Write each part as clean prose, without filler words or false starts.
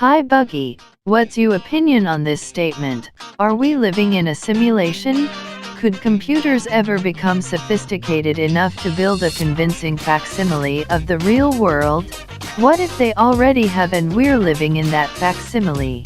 Hi Buggy, what's your opinion on this statement? Are we living in a simulation? Could computers ever become sophisticated enough to build a convincing facsimile of the real world? What if they already have and we're living in that facsimile?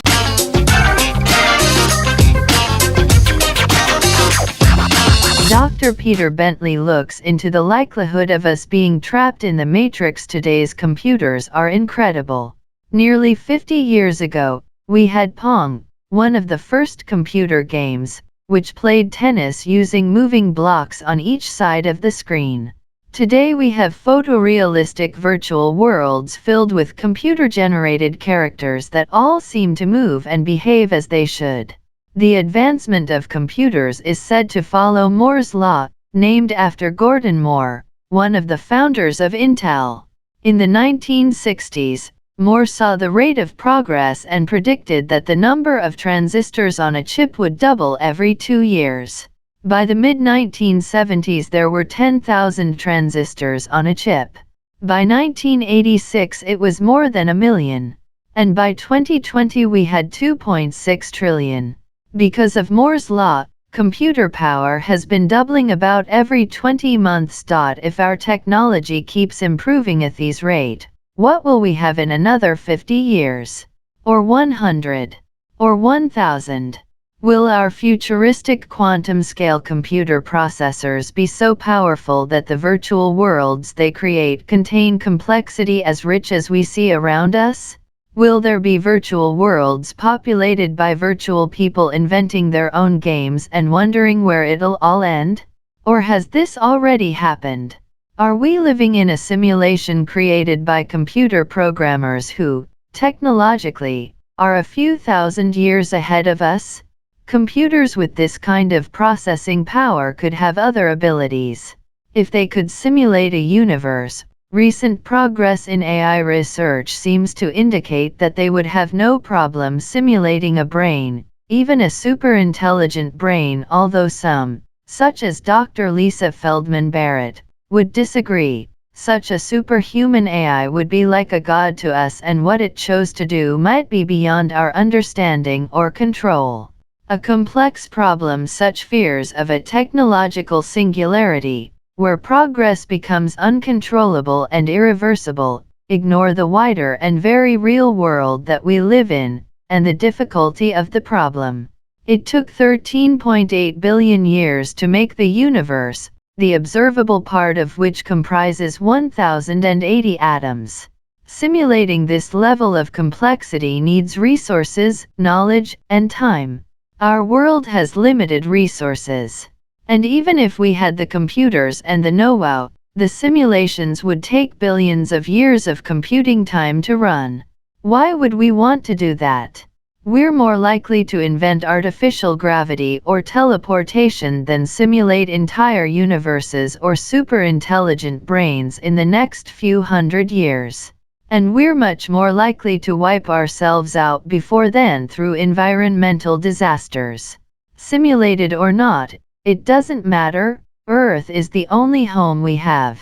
Dr. Peter Bentley looks into the likelihood of us being trapped in the matrix. Today's computers are incredible. Nearly 50 years ago, we had Pong, one of the first computer games, which played tennis using moving blocks on each side of the screen. Today we have photorealistic virtual worlds filled with computer-generated characters that all seem to move and behave as they should. The advancement of computers is said to follow Moore's law, named after Gordon Moore, one of the founders of Intel. In the 1960s, Moore saw the rate of progress and predicted that the number of transistors on a chip would double every 2 years. By the mid-1970s there were 10,000 transistors on a chip. By 1986 it was more than 1 million. And by 2020 we had 2.6 trillion. Because of Moore's law, computer power has been doubling about every 20 months. If our technology keeps improving at this rate, what will we have in another 50 years? Or 100? Or 1000? Will our futuristic quantum-scale computer processors be so powerful that the virtual worlds they create contain complexity as rich as we see around us? Will there be virtual worlds populated by virtual people inventing their own games and wondering where it'll all end? Or has this already happened? Are we living in a simulation created by computer programmers who, technologically, are a few thousand years ahead of us? Computers with this kind of processing power could have other abilities. If they could simulate a universe, recent progress in AI research seems to indicate that they would have no problem simulating a brain, even a super-intelligent brain, although some, such as Dr. Lisa Feldman Barrett, would disagree. Such a superhuman AI would be like a god to us, and what it chose to do might be beyond our understanding or control. A complex problem such fears of a technological singularity, where progress becomes uncontrollable and irreversible, ignore the wider and very real world that we live in, and the difficulty of the problem. It took 13.8 billion years to make the universe, the observable part of which comprises 1,080 atoms. Simulating this level of complexity needs resources, knowledge, and time. Our world has limited resources. And even if we had the computers and the know-how, the simulations would take billions of years of computing time to run. Why would we want to do that? We're more likely to invent artificial gravity or teleportation than simulate entire universes or super-intelligent brains in the next few hundred years. And we're much more likely to wipe ourselves out before then through environmental disasters. Simulated or not, it doesn't matter, Earth is the only home we have.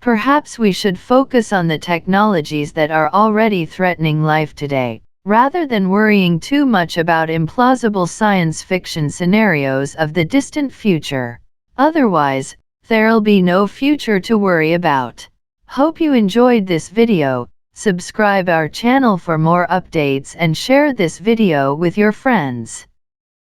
Perhaps we should focus on the technologies that are already threatening life today, rather than worrying too much about implausible science fiction scenarios of the distant future. Otherwise, there'll be no future to worry about. Hope you enjoyed this video. Subscribe our channel for more updates and share this video with your friends.